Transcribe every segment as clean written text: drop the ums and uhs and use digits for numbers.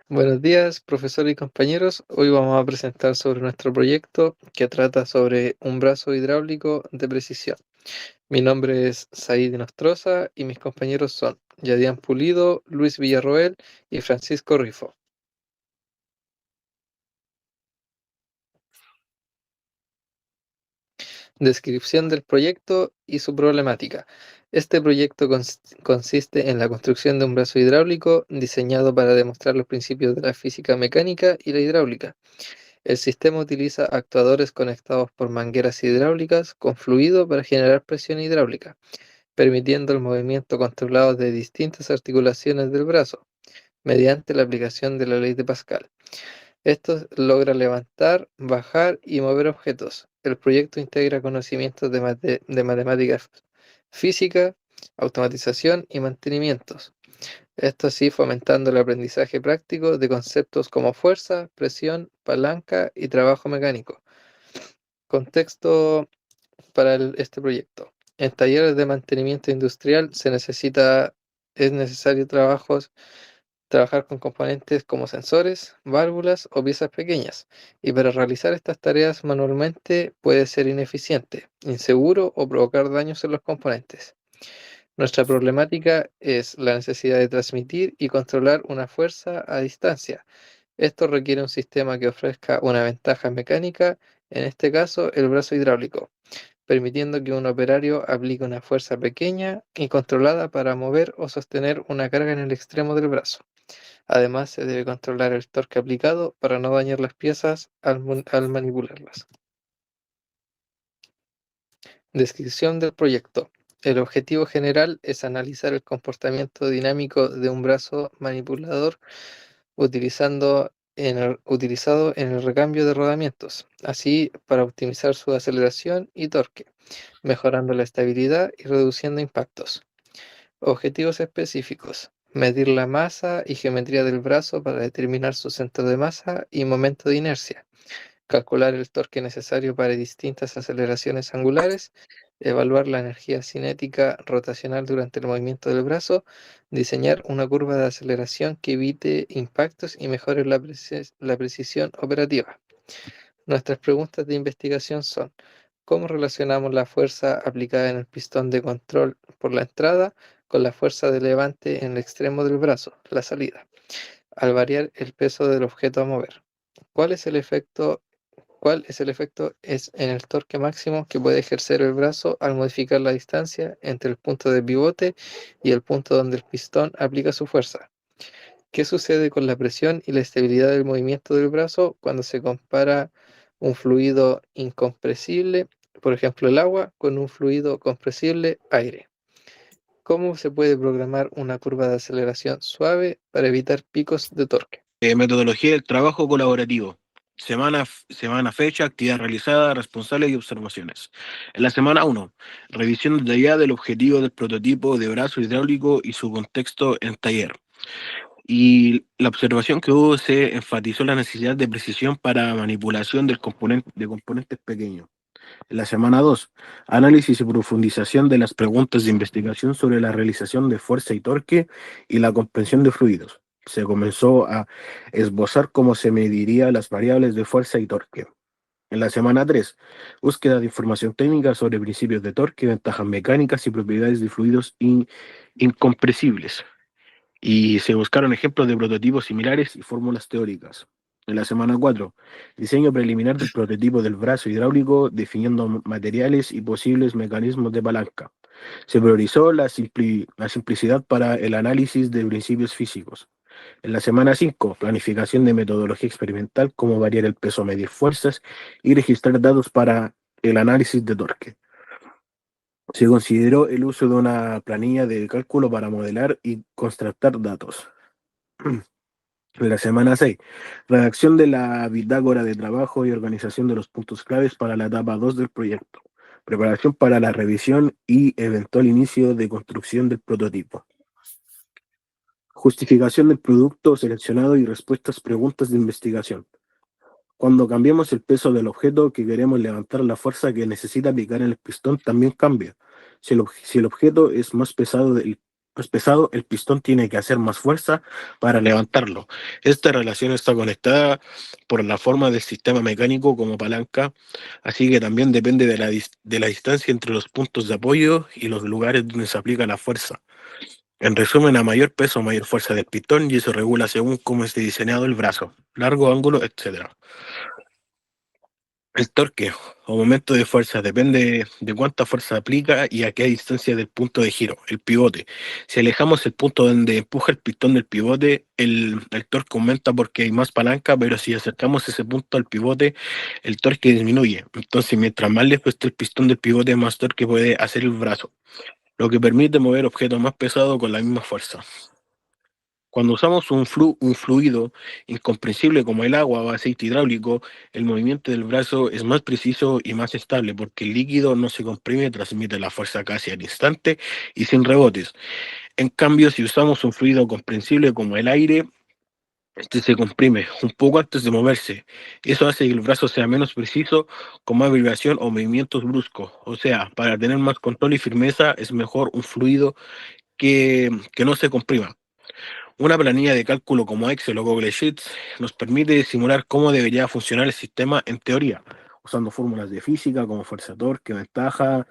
Buenos días, profesor y compañeros. Hoy vamos a presentar sobre nuestro proyecto que trata sobre un brazo hidráulico de precisión. Mi nombre es Said Nostroza y mis compañeros son Yadian Pulido, Luis Villarroel y Francisco Rifo. Descripción del proyecto y su problemática. Este proyecto consiste en la construcción de un brazo hidráulico diseñado para demostrar los principios de la física mecánica y la hidráulica. El sistema utiliza actuadores conectados por mangueras hidráulicas con fluido para generar presión hidráulica, permitiendo el movimiento controlado de distintas articulaciones del brazo, mediante la aplicación de la ley de Pascal. Esto logra levantar, bajar y mover objetos. El proyecto integra conocimientos de matemáticas física, automatización y mantenimientos. Esto así fomentando el aprendizaje práctico de conceptos como fuerza, presión, palanca y trabajo mecánico. Contexto para este proyecto. En talleres de mantenimiento industrial es necesario trabajar con componentes como sensores, válvulas o piezas pequeñas, y para realizar estas tareas manualmente puede ser ineficiente, inseguro o provocar daños en los componentes. Nuestra problemática es la necesidad de transmitir y controlar una fuerza a distancia. Esto requiere un sistema que ofrezca una ventaja mecánica, en este caso el brazo hidráulico, permitiendo que un operario aplique una fuerza pequeña y controlada para mover o sostener una carga en el extremo del brazo. Además, se debe controlar el torque aplicado para no dañar las piezas al manipularlas. Descripción del proyecto. El objetivo general es analizar el comportamiento dinámico de un brazo manipulador utilizado en el recambio de rodamientos, así para optimizar su aceleración y torque, mejorando la estabilidad y reduciendo impactos. Objetivos específicos. Medir la masa y geometría del brazo para determinar su centro de masa y momento de inercia. Calcular el torque necesario para distintas aceleraciones angulares. Evaluar la energía cinética rotacional durante el movimiento del brazo. Diseñar una curva de aceleración que evite impactos y mejore la precisión operativa. Nuestras preguntas de investigación son: ¿cómo relacionamos la fuerza aplicada en el pistón de control por la entrada con la fuerza de levante en el extremo del brazo, la salida, al variar el peso del objeto a mover? ¿Cuál es el efecto, ¿Cuál es en el torque máximo que puede ejercer el brazo al modificar la distancia entre el punto de pivote y el punto donde el pistón aplica su fuerza? ¿Qué sucede con la presión y la estabilidad del movimiento del brazo cuando se compara un fluido incompresible, por ejemplo el agua, con un fluido compresible, aire? ¿Cómo se puede programar una curva de aceleración suave para evitar picos de torque? Metodología del trabajo colaborativo. Semana, fecha, actividad realizada, responsables y observaciones. En la semana 1, revisión detallada del objetivo del prototipo de brazo hidráulico y su contexto en taller. Y la observación que hubo se enfatizó la necesidad de precisión para manipulación de componentes pequeños. En la semana 2, análisis y profundización de las preguntas de investigación sobre la realización de fuerza y torque y la comprensión de fluidos. Se comenzó a esbozar cómo se mediría las variables de fuerza y torque. En la semana 3, búsqueda de información técnica sobre principios de torque, ventajas mecánicas y propiedades de fluidos incompresibles. Y se buscaron ejemplos de prototipos similares y fórmulas teóricas. En la semana 4, diseño preliminar del prototipo del brazo hidráulico, definiendo materiales y posibles mecanismos de palanca. Se priorizó la simplicidad para el análisis de principios físicos. En la semana 5, planificación de metodología experimental, cómo variar el peso, medir fuerzas y registrar datos para el análisis de torque. Se consideró el uso de una planilla de cálculo para modelar y contrastar datos. En la semana 6, redacción de la bitácora de trabajo y organización de los puntos claves para la etapa 2 del proyecto. Preparación para la revisión y eventual inicio de construcción del prototipo. Justificación del producto seleccionado y respuestas preguntas de investigación. Cuando cambiamos el peso del objeto que queremos levantar, la fuerza que necesita aplicar en el pistón también cambia. Si el objeto es más pesado es pesado, el pistón tiene que hacer más fuerza para levantarlo. Esta relación está conectada por la forma del sistema mecánico como palanca, así que también depende de la distancia entre los puntos de apoyo y los lugares donde se aplica la fuerza. En resumen, a mayor peso, mayor fuerza del pistón, y eso regula según cómo esté diseñado el brazo, largo, ángulo, etcétera. El torque o momento de fuerza depende de cuánta fuerza aplica y a qué distancia del punto de giro, el pivote. Si alejamos el punto donde empuja el pistón del pivote, el torque aumenta porque hay más palanca, pero si acercamos ese punto al pivote, el torque disminuye. Entonces, mientras más lejos esté el pistón del pivote, más torque puede hacer el brazo, lo que permite mover objetos más pesados con la misma fuerza. Cuando usamos un fluido incomprensible como el agua o aceite hidráulico, el movimiento del brazo es más preciso y más estable porque el líquido no se comprime, transmite la fuerza casi al instante y sin rebotes. En cambio, si usamos un fluido comprensible como el aire, este se comprime un poco antes de moverse. Eso hace que el brazo sea menos preciso, con más vibración o movimientos bruscos. O sea, para tener más control y firmeza es mejor un fluido que no se comprima. Una planilla de cálculo como Excel o Google Sheets nos permite simular cómo debería funcionar el sistema en teoría, usando fórmulas de física como fuerza torque, ventaja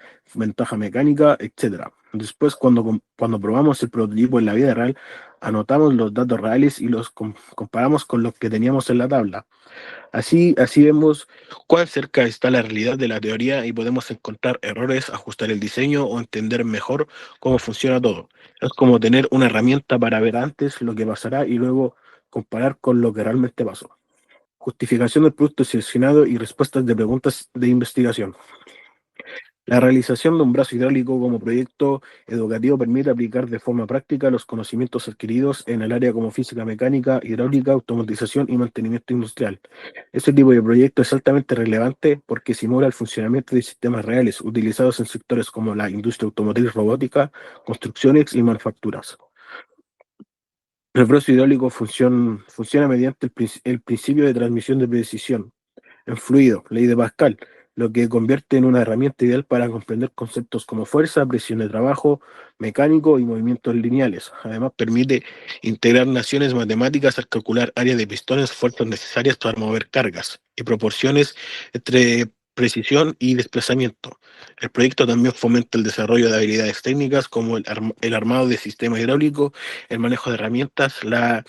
mecánica, etc. Después, cuando probamos el prototipo en la vida real, anotamos los datos reales y los comparamos con los que teníamos en la tabla. Así vemos cuán cerca está la realidad de la teoría y podemos encontrar errores, ajustar el diseño o entender mejor cómo funciona todo. Es como tener una herramienta para ver antes lo que pasará y luego comparar con lo que realmente pasó. Justificación del producto seleccionado y respuestas de preguntas de investigación. La realización de un brazo hidráulico como proyecto educativo permite aplicar de forma práctica los conocimientos adquiridos en el área como física mecánica, hidráulica, automatización y mantenimiento industrial. Este tipo de proyecto es altamente relevante porque simula el funcionamiento de sistemas reales utilizados en sectores como la industria automotriz robótica, construcciones y manufacturas. El brazo hidráulico funciona mediante el principio de transmisión de precisión en fluido, ley de Pascal, lo que convierte en una herramienta ideal para comprender conceptos como fuerza, presión de trabajo, mecánico y movimientos lineales. Además, permite integrar nociones matemáticas al calcular áreas de pistones, fuerzas necesarias para mover cargas y proporciones entre precisión y desplazamiento. El proyecto también fomenta el desarrollo de habilidades técnicas como el armado de sistemas hidráulicos, el manejo de herramientas, la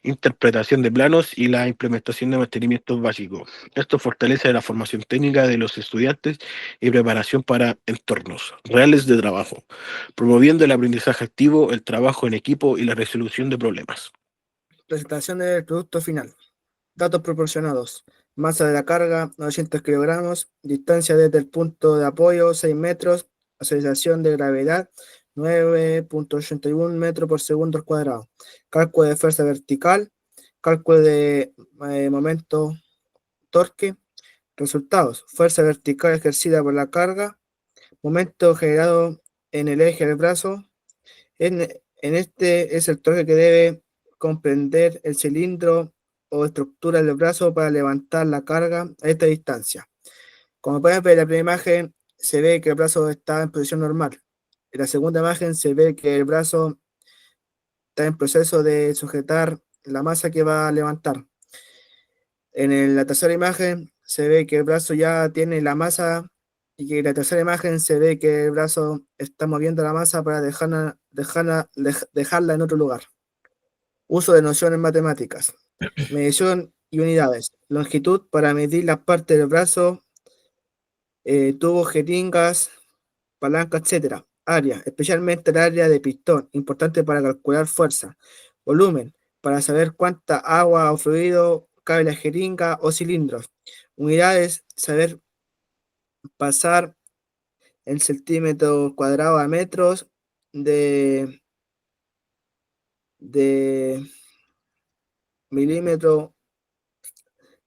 interpretación de planos y la implementación de mantenimientos básicos. Esto fortalece la formación técnica de los estudiantes y preparación para entornos reales de trabajo, promoviendo el aprendizaje activo, el trabajo en equipo y la resolución de problemas. Presentación del producto final. Datos proporcionados. Masa de la carga, 900 kilogramos. Distancia desde el punto de apoyo, 6 metros. Aceleración de gravedad, 9.81 metros por segundo al cuadrado. Cálculo de fuerza vertical. Cálculo de momento torque. Resultados. Fuerza vertical ejercida por la carga. Momento generado en el eje del brazo. En este es el torque que debe comprender el cilindro o estructura del brazo para levantar la carga a esta distancia. Como pueden ver en la primera imagen, se ve que el brazo está en posición normal. En la segunda imagen se ve que el brazo está en proceso de sujetar la masa que va a levantar. En la tercera imagen se ve que el brazo ya tiene la masa y que en la tercera imagen se ve que el brazo está moviendo la masa para dejarla en otro lugar. Uso de nociones matemáticas. Medición y unidades. Longitud para medir las partes del brazo, tubos, jeringas, palanca, etc. Área, especialmente el área de pistón, importante para calcular fuerza. Volumen, para saber cuánta agua o fluido cabe la jeringa o cilindros. Unidades, saber pasar en centímetros cuadrados a metros de milímetro.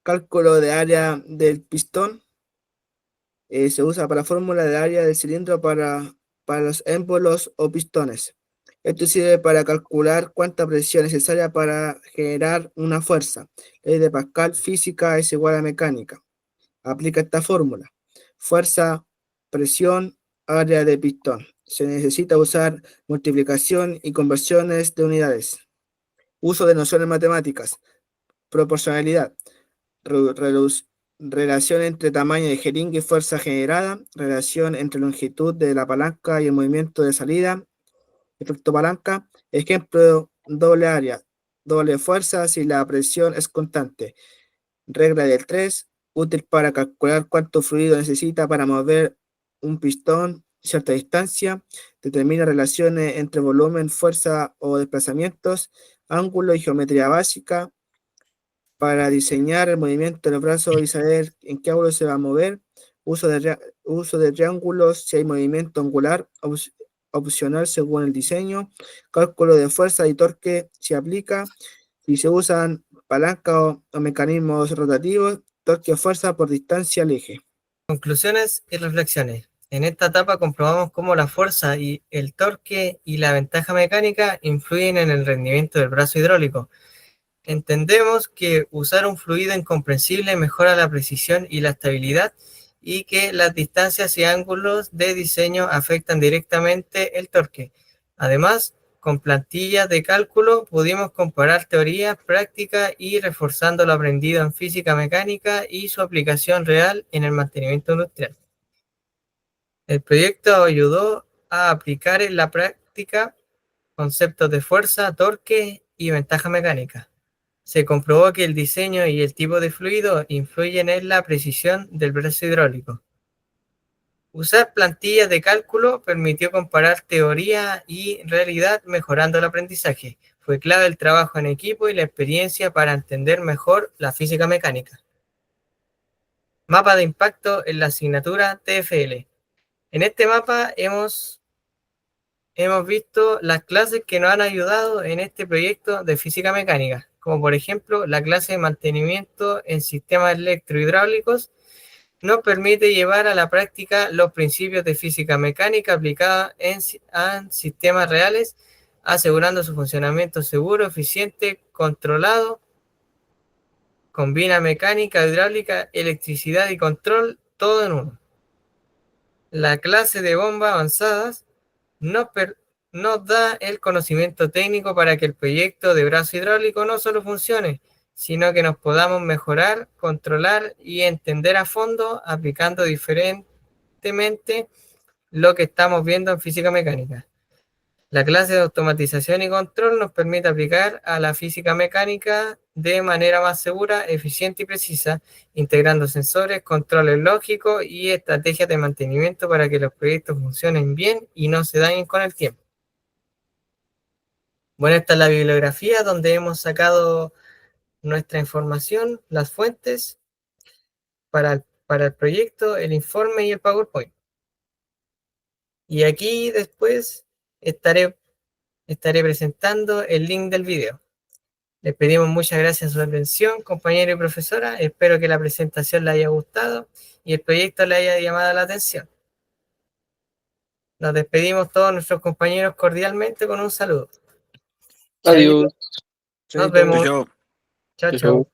Cálculo de área del pistón. Se usa para fórmula de área del cilindro para los émbolos o pistones. Esto sirve para calcular cuánta presión es necesaria para generar una fuerza. Ley de Pascal, física es igual a mecánica. Aplica esta fórmula. Fuerza, presión, área de pistón. Se necesita usar multiplicación y conversiones de unidades. Uso de nociones matemáticas. Proporcionalidad. Relación entre tamaño de jeringa y fuerza generada. Relación entre longitud de la palanca y el movimiento de salida. Efecto palanca. Ejemplo, doble área, doble fuerza si la presión es constante. Regla del 3, útil para calcular cuánto fluido necesita para mover un pistón a cierta distancia. Determina relaciones entre volumen, fuerza o desplazamientos, ángulo y geometría básica para diseñar el movimiento del brazo y saber en qué ángulo se va a mover. Uso de triángulos si hay movimiento angular opcional según el diseño. Cálculo de fuerza y torque se aplica. Si se usan palancas o mecanismos rotativos, torque o fuerza por distancia al eje. Conclusiones y reflexiones. En esta etapa comprobamos cómo la fuerza y el torque y la ventaja mecánica influyen en el rendimiento del brazo hidráulico. Entendemos que usar un fluido incomprensible mejora la precisión y la estabilidad y que las distancias y ángulos de diseño afectan directamente el torque. Además, con plantillas de cálculo pudimos comparar teoría, práctica y reforzando lo aprendido en física mecánica y su aplicación real en el mantenimiento industrial. El proyecto ayudó a aplicar en la práctica conceptos de fuerza, torque y ventaja mecánica. Se comprobó que el diseño y el tipo de fluido influyen en la precisión del brazo hidráulico. Usar plantillas de cálculo permitió comparar teoría y realidad mejorando el aprendizaje. Fue clave el trabajo en equipo y la experiencia para entender mejor la física mecánica. Mapa de impacto en la asignatura TFL. En este mapa hemos visto las clases que nos han ayudado en este proyecto de física mecánica, como por ejemplo la clase de mantenimiento en sistemas electrohidráulicos. Nos permite llevar a la práctica los principios de física mecánica aplicados en sistemas reales, asegurando su funcionamiento seguro, eficiente, controlado. Combina mecánica, hidráulica, electricidad y control, todo en uno. La clase de bombas avanzadas nos da el conocimiento técnico para que el proyecto de brazo hidráulico no solo funcione, sino que nos podamos mejorar, controlar y entender a fondo aplicando diferentemente lo que estamos viendo en física mecánica. La clase de automatización y control nos permite aplicar a la física mecánica de manera más segura, eficiente y precisa, integrando sensores, controles lógicos y estrategias de mantenimiento para que los proyectos funcionen bien y no se dañen con el tiempo. Bueno, esta es la bibliografía donde hemos sacado nuestra información, las fuentes para el proyecto, el informe y el PowerPoint. Y aquí después estaré presentando el link del video. Les pedimos muchas gracias por su atención, compañero y profesora. Espero que la presentación les haya gustado y el proyecto les haya llamado la atención. Nos despedimos todos nuestros compañeros cordialmente con un saludo. Adiós. Nos vemos. Chao. Chao, Chau, chao. chau.